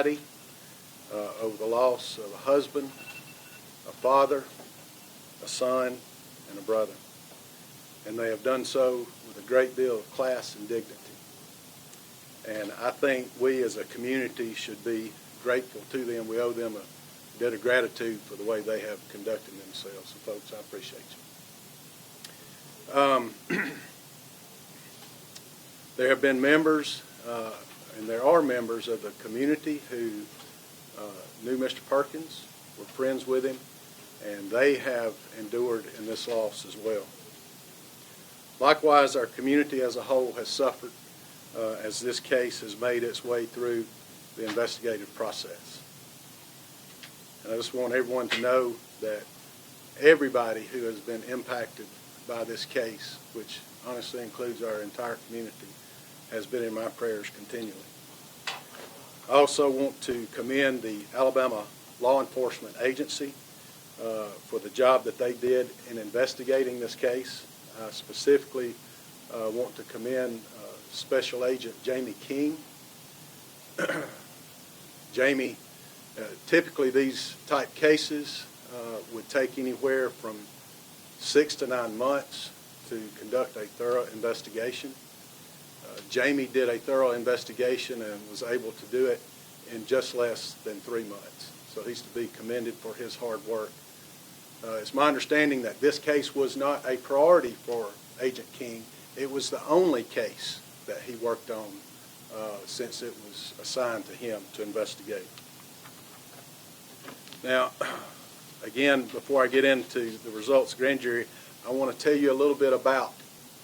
anxiety over the loss of a husband, a father, a son, and a brother. And they have done so with a great deal of class and dignity. And I think we as a community should be grateful to them. We owe them a debt of gratitude for the way they have conducted themselves. So folks, I appreciate you. There have been members, and there are members of the community who knew Mr. Perkins, were friends with him, and they have endured in this loss as well. Likewise, our community as a whole has suffered as this case has made its way through the investigative process. And I just want everyone to know that everybody who has been impacted by this case, which honestly includes our entire community, has been in my prayers continually. I also want to commend the Alabama Law Enforcement Agency for the job that they did in investigating this case. I specifically want to commend Special Agent Jamie King. Jamie, typically these type cases would take anywhere from 6 to 9 months to conduct a thorough investigation. Jamie did a thorough investigation and was able to do it in just less than 3 months. So he's to be commended for his hard work. It's my understanding that this case was not a priority for Agent King. It was the only case that he worked on since it was assigned to him to investigate. Now, again, before I get into the results of the grand jury, I want to tell you a little bit about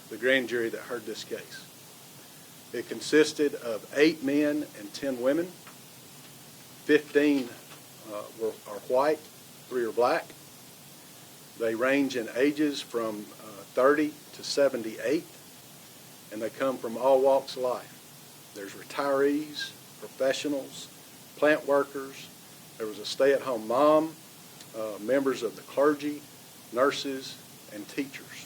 the grand jury that heard this case. It consisted of 8 men and 10 women. 15 are white, 3 are black. They range in ages from 30 to 78, and they come from all walks of life. There's retirees, professionals, plant workers. There was a stay-at-home mom, members of the clergy, nurses, and teachers.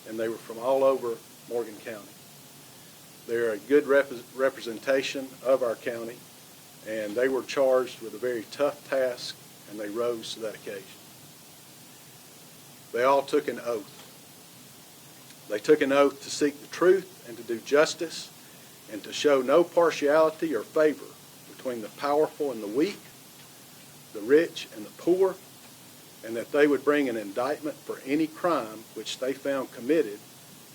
And they were from all over Morgan County. They're a good representation of our county, and they were charged with a very tough task, and they rose to that occasion. They all took an oath. They took an oath to seek the truth and to do justice and to show no partiality or favor between the powerful and the weak, the rich and the poor, and that they would bring an indictment for any crime which they found committed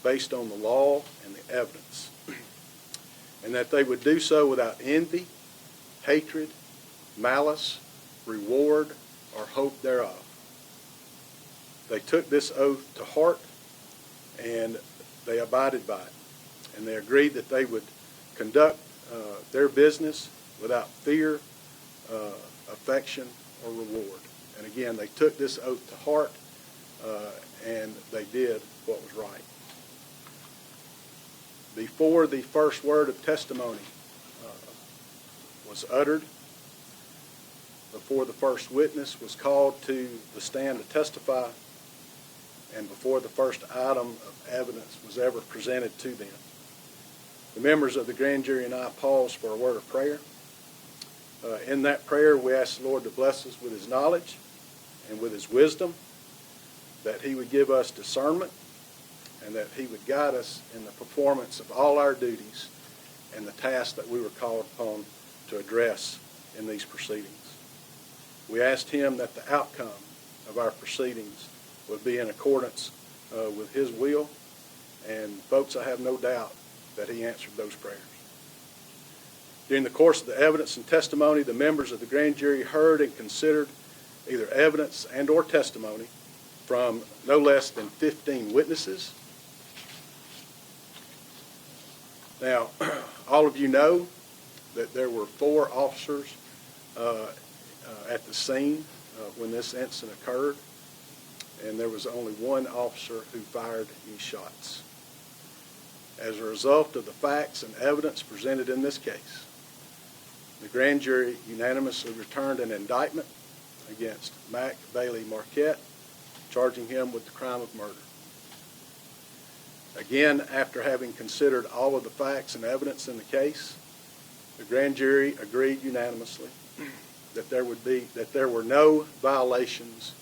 based on the law and the evidence, and that they would do so without envy, hatred, malice, reward, or hope thereof. They took this oath to heart, and they abided by it. And they agreed that they would conduct their business without fear, affection, or reward. And again, they took this oath to heart, and they did what was right. Before the first word of testimony was uttered, before the first witness was called to the stand to testify, and before the first item of evidence was ever presented to them, the members of the grand jury and I paused for a word of prayer. In that prayer, we asked the Lord to bless us with His knowledge and with His wisdom, that He would give us discernment, and that He would guide us in the performance of all our duties and the tasks that we were called upon to address in these proceedings. We asked Him that the outcome of our proceedings would be in accordance with His will, and folks, I have no doubt that He answered those prayers. During the course of the evidence and testimony, the members of the grand jury heard and considered either evidence and or testimony from no less than 15 witnesses. Now, all of you know that there were 4 officers at the scene when this incident occurred, and there was only 1 officer who fired any shots. As a result of the facts and evidence presented in this case, the grand jury unanimously returned an indictment against Bailey Marquette, charging him with the crime of murder. Again, after having considered all of the facts and evidence in the case, The grand jury agreed unanimously that there were no violations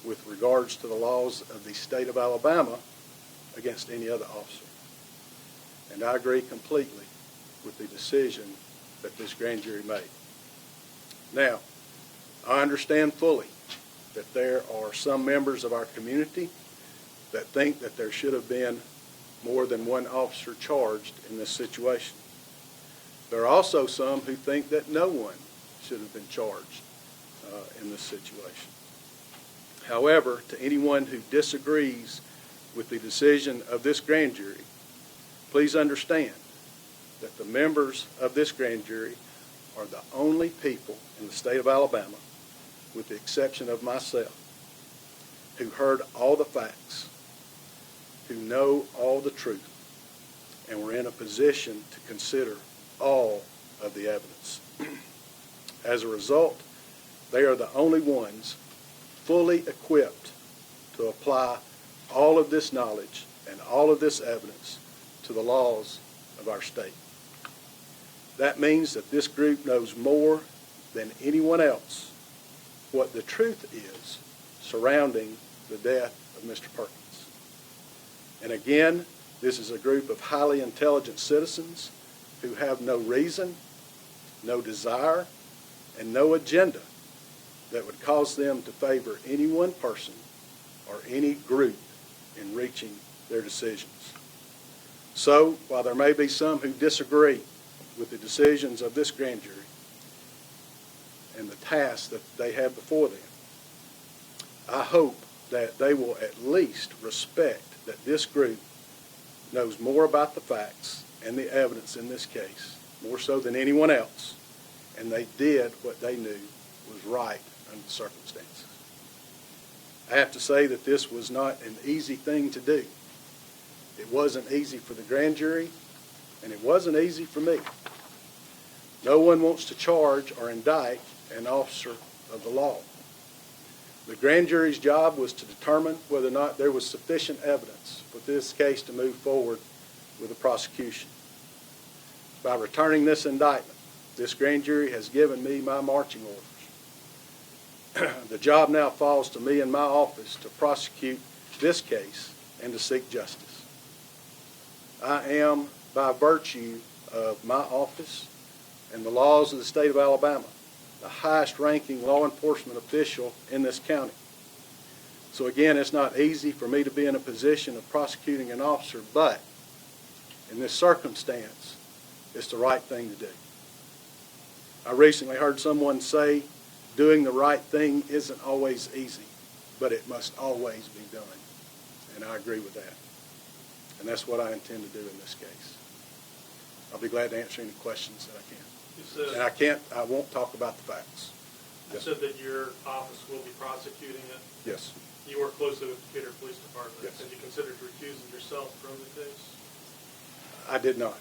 with regards to the laws of the state of Alabama against any other officer. And I agree completely with the decision that this grand jury made. Now, I understand fully that there are some members of our community that think that there should have been more than one officer charged in this situation. There are also some who think that no one should have been charged in this situation. However, to anyone who disagrees with the decision of this grand jury, please understand that the members of this grand jury are the only people in the state of Alabama, with the exception of myself, who heard all the facts, who know all the truth, and were in a position to consider all of the evidence. As a result, they are the only ones fully equipped to apply all of this knowledge and all of this evidence to the laws of our state. That means that this group knows more than anyone else what the truth is surrounding the death of Mr. Perkins. And again, this is a group of highly intelligent citizens who have no reason, no desire, and no agenda that would cause them to favor any one person or any group in reaching their decisions. So, while there may be some who disagree with the decisions of this grand jury and the tasks that they have before them, I hope that they will at least respect that this group knows more about the facts and the evidence in this case, more so than anyone else, and they did what they knew was right under the circumstances. I have to say that this was not an easy thing to do. It wasn't easy for the grand jury, and it wasn't easy for me. No one wants to charge or indict an officer of the law. The grand jury's job was to determine whether or not there was sufficient evidence for this case to move forward with a prosecution. By returning this indictment, this grand jury has given me my marching orders. The job now falls to me in my office to prosecute this case and to seek justice. I am, by virtue of my office and the laws of the state of Alabama, the highest ranking law enforcement official in this county. So again, it's not easy for me to be in a position of prosecuting an officer, but in this circumstance, it's the right thing to do. I recently heard someone say, doing the right thing isn't always easy, but it must always be done. And I agree with that. And that's what I intend to do in this case. I'll be glad to answer any questions that I can. And I won't talk about the facts. You said that your office will be prosecuting it? Yes. You work closely with the Decatur Police Department. Yes. Have you considered recusing yourself from the case? I did not.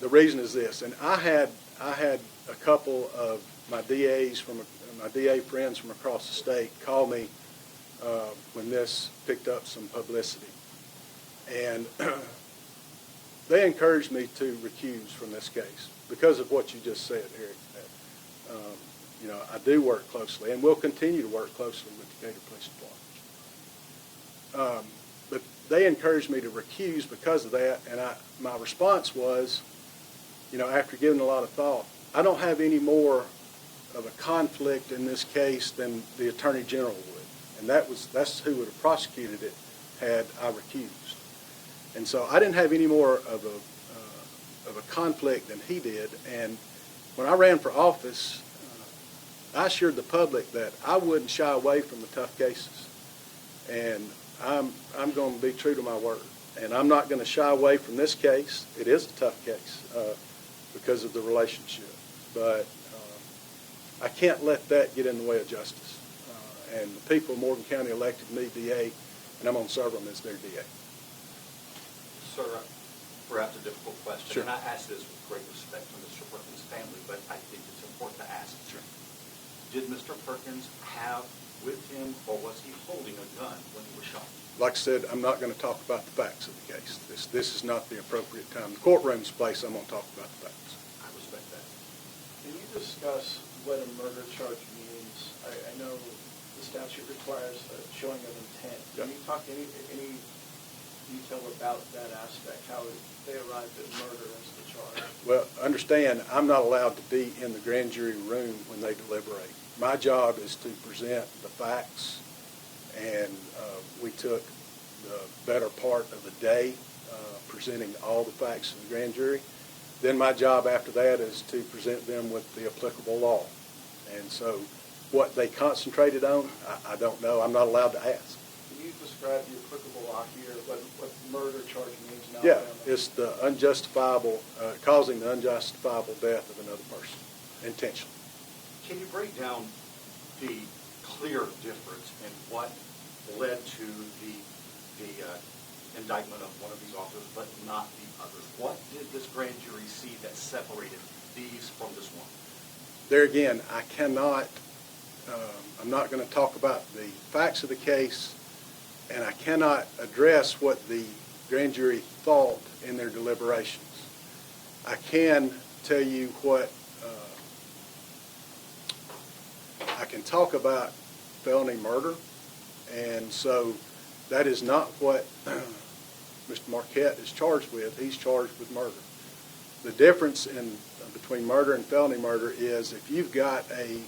The reason is this, and I had a couple of my DAs my DA friends from across the state call me when this picked up some publicity, and they encouraged me to recuse from this case because of what you just said, Eric. I do work closely and will continue to work closely with the Decatur Police Department. But they encouraged me to recuse because of that, and my response was, after giving a lot of thought, I don't have any more of a conflict in this case than the Attorney General would, and that's who would have prosecuted it had I recused. And so I didn't have any more of a conflict than he did. And when I ran for office, I assured the public that I wouldn't shy away from the tough cases, and I'm going to be true to my word. And I'm not going to shy away from this case. It is a tough case because of the relationship, but I can't let that get in the way of justice. And the people of Morgan County elected me DA, and I'm going to serve them as their DA. Sir, perhaps a difficult question, Sure. and I ask this with great respect to Mr. Perkins' family, but I think it's important to ask. Sure. Did Mr. Perkins have with him, or was he holding a gun when he was shot? Like I said, I'm not going to talk about the facts of the case. This is not the appropriate time. The courtroom's the place I'm going to talk about the facts. I discuss what a murder charge means? I know the statute requires a showing of intent. Can you talk any detail about that aspect, how they arrived at murder as the charge? Well, understand, I'm not allowed to be in the grand jury room when they deliberate. My job is to present the facts, and we took the better part of the day presenting all the facts to the grand jury. Then my job after that is to present them with the applicable law. And so what they concentrated on, I don't know. I'm not allowed to ask. Can you describe the applicable law here, what murder charge means now? Yeah, it's the unjustifiable, causing the unjustifiable death of another person, intentionally. Can you break down the clear difference in what led to the indictment of one of these officers, but not the others? What did this grand jury see that separated these from this one? There again, I cannot, I'm not going to talk about the facts of the case, and I cannot address what the grand jury thought in their deliberations. I can tell you what, I can talk about felony murder, and so that is not what Mr. Marquette is charged with. He's charged with murder. The difference between murder and felony murder is if you've got a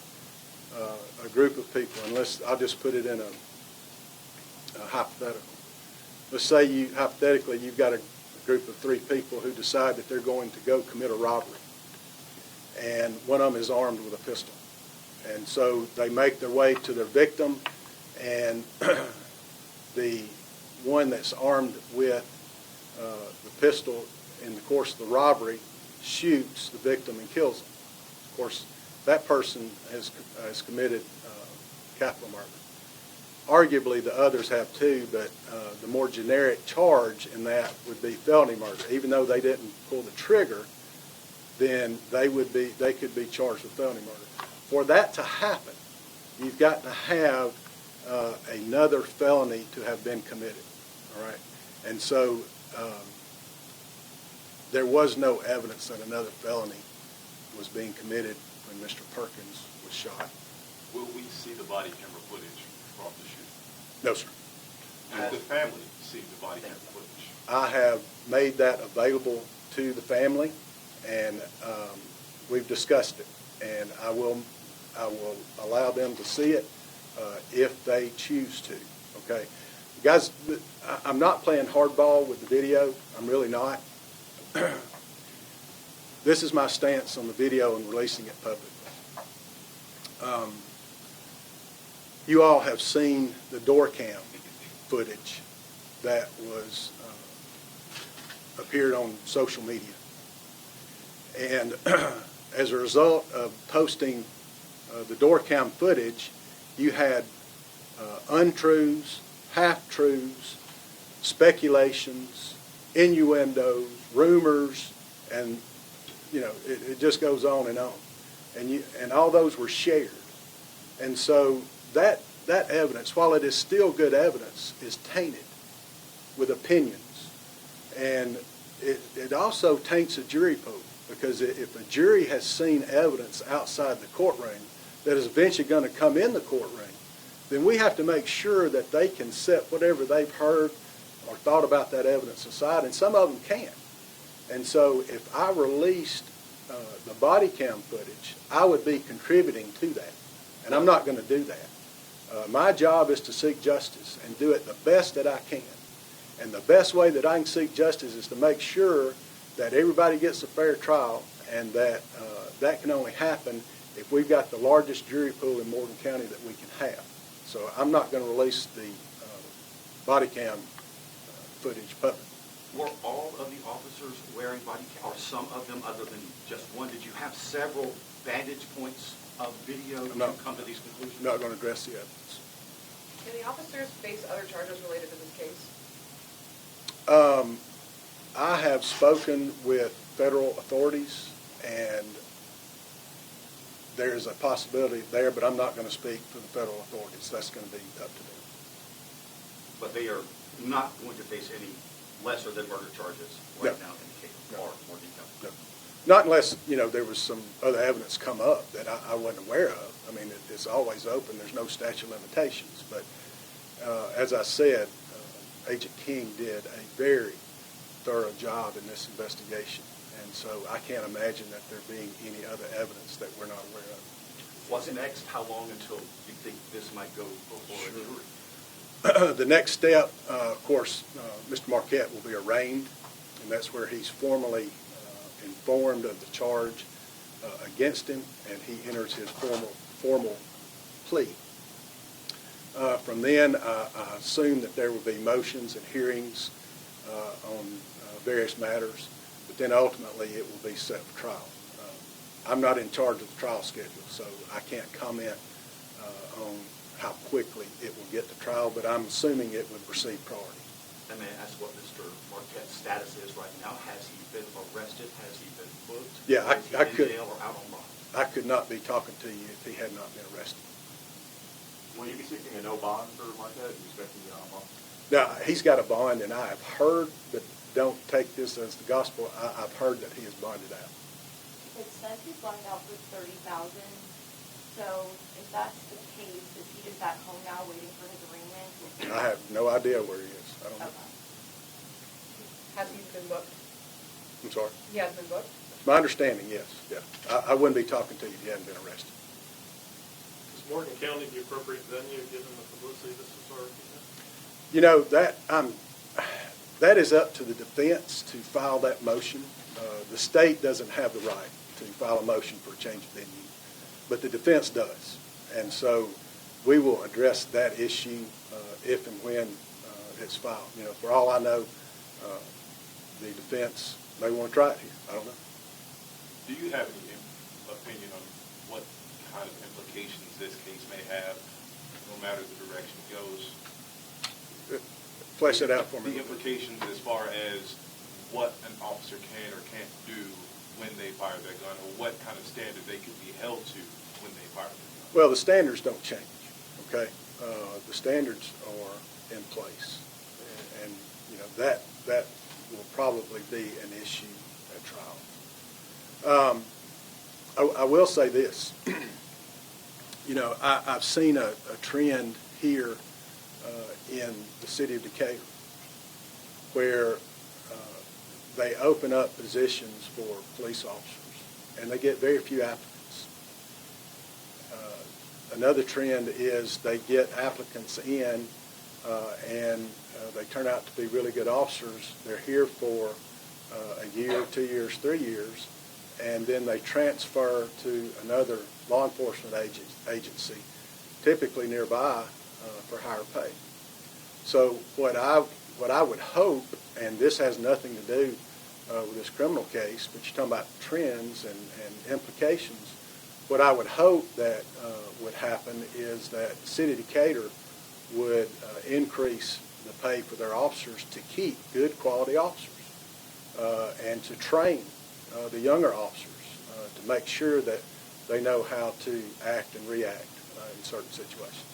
group of people, and I'll just put it in a hypothetical. Let's say hypothetically you've got a group of 3 people who decide that they're going to go commit a robbery, and one of them is armed with a pistol. And so they make their way to their victim, and the one that's armed with the pistol in the course of the robbery shoots the victim and kills him. Of course, that person has committed capital murder. Arguably, the others have too, but the more generic charge in that would be felony murder. Even though they didn't pull the trigger, then they could be charged with felony murder. For that to happen, you've got to have another felony to have been committed. All right, and so there was no evidence that another felony was being committed when Mr. Perkins was shot. Will we see the body camera footage from the shooting? No, sir. Will the family see the body camera footage? I have made that available to the family, and we've discussed it, and I will allow them to see it if they choose to. Okay, guys, I'm not playing hardball with the video. I'm really not. This is my stance on the video and releasing it publicly. You all have seen the door cam footage that was appeared on social media, and as a result of posting the door cam footage, you had untruths, half-truths, speculations, innuendos, rumors, and it just goes on, and all those were shared, and so that evidence, while it is still good evidence, is tainted with opinions, and it also taints a jury pool, because if a jury has seen evidence outside the courtroom that is eventually going to come in the courtroom, then we have to make sure that they can set whatever they've heard or thought about that evidence aside, and some of them can't. And so if I released the body cam footage, I would be contributing to that, and I'm not going to do that. My job is to seek justice and do it the best that I can. And the best way that I can seek justice is to make sure that everybody gets a fair trial, and that that can only happen if we've got the largest jury pool in Morgan County that we can have. So I'm not going to release the body cam footage publicly. Were all of the officers wearing body cam, or some of them other than just one? Did you have several vantage points of video to come to these conclusions? I'm not going to address the evidence. Can the officers face other charges related to this case? I have spoken with federal authorities, and there's a possibility there, but I'm not going to speak for the federal authorities. That's going to be up to them. But they are not going to face any lesser than murder charges right now in the case, or more detail? No. Not unless, there was some other evidence come up that I wasn't aware of. I mean, it's always open. There's no statute of limitations. But as I said, Agent King did a very thorough job in this investigation. And so I can't imagine that there being any other evidence that we're not aware of. What's next? How long until you think this might go before a jury? The next step, of course, Mr. Marquette will be arraigned, and that's where he's formally informed of the charge against him, and he enters his formal plea. From then, I assume that there will be motions and hearings on various matters, but then ultimately it will be set for trial. I'm not in charge of the trial schedule, so I can't comment on how quickly it will get to trial, but I'm assuming it would receive priority. I may ask what Mr. Marquette's status is right now. Has he been arrested? Has he been booked? Yeah, Is he in jail or out on bond? I could not be talking to you if he had not been arrested. Will you be seeking a no bond for Marquette? You expecting to be on bond? Now, he's got a bond, and I have heard, but don't take this as the gospel, I've heard that he is bonded out. It says he's bonded out for $30,000. So if that's the case, is he just at home now waiting for his arraignment? I have no idea where he is. I don't know. Okay. Has he been booked? I'm sorry. He has been booked? My understanding, yes. Yeah. I wouldn't be talking to you if you hadn't been arrested. Is Morgan County the appropriate venue given the publicity this has already had? That is up to the defense to file that motion. The state doesn't have the right to file a motion for a change of venue, but the defense does. And so we will address that issue if and when it's filed. For all I know, the defense may want to try it here. I don't know. Do you have any opinion on what kind of implications this case may have, no matter the direction it goes? Flesh it out for me. The implications as far as what an officer can or can't do when they fire their gun, or what kind of standard they could be held to when they fire their gun? Well, the standards don't change, okay? The standards are in place. And that will probably be an issue at trial. I will say this. I've seen a trend here in the city of Decatur where they open up positions for police officers, and they get very few applicants. Another trend is they get applicants in, and they turn out to be really good officers. They're here for a year, 2 years, 3 years, and then they transfer to another law enforcement agency, typically nearby, for higher pay. So what I would hope, and this has nothing to do with this criminal case, but you're talking about trends and implications, what I would hope that would happen is that the city of Decatur would increase the pay for their officers to keep good quality officers and to train the younger officers to make sure that they know how to act and react in certain situations.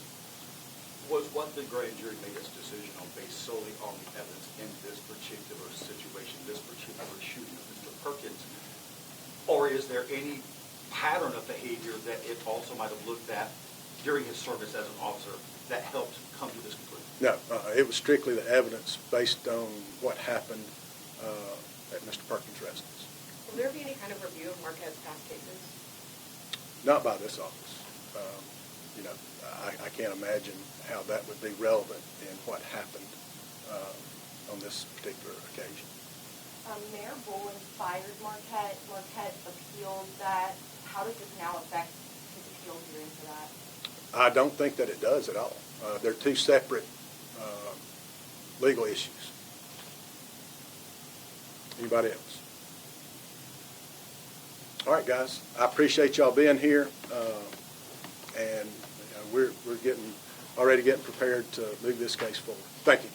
Was what the grand jury made its decision on based solely on the evidence in this particular situation, this particular shooting of Mr. Perkins? Or is there any pattern of behavior that it also might have looked at during his service as an officer that helped come to this conclusion? No, it was strictly the evidence based on what happened at Mr. Perkins' residence. Will there be any kind of review of Marquette's past cases? Not by this office. I can't imagine how that would be relevant in what happened on this particular occasion. Mayor Boland fired Marquette. Marquette appealed that. How does this now affect his appeal hearing for that? I don't think that it does at all. They're two separate legal issues. Anybody else? All right, guys. I appreciate y'all being here, and we're already getting prepared to move this case forward. Thank you.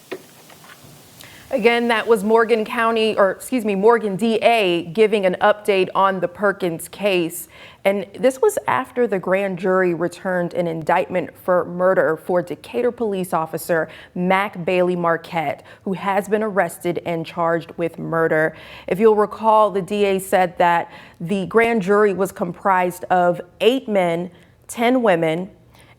Again, that was Morgan DA giving an update on the Perkins case. And this was after the grand jury returned an indictment for murder for Decatur police officer Bailey Marquette, who has been arrested and charged with murder. If you'll recall, the DA said that the grand jury was comprised of 8 men, 10 women,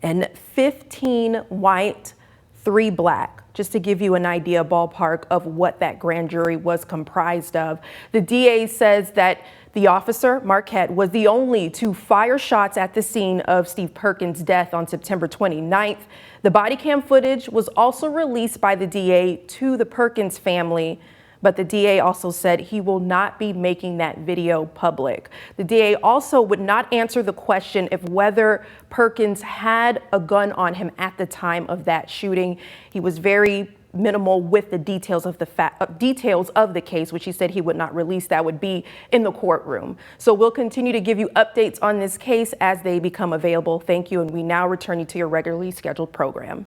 and 15 white, 3 black. Just to give you an idea, ballpark, of what that grand jury was comprised of. The DA says that the officer, Marquette, was the only to fire shots at the scene of Steve Perkins' death on September 29th. The body cam footage was also released by the DA to the Perkins family, but the DA also said he will not be making that video public. The DA also would not answer the question if whether Perkins had a gun on him at the time of that shooting. He was very minimal with the details of the case, which he said he would not release. That would be in the courtroom. So we'll continue to give you updates on this case as they become available. Thank you, and we now return you to your regularly scheduled program.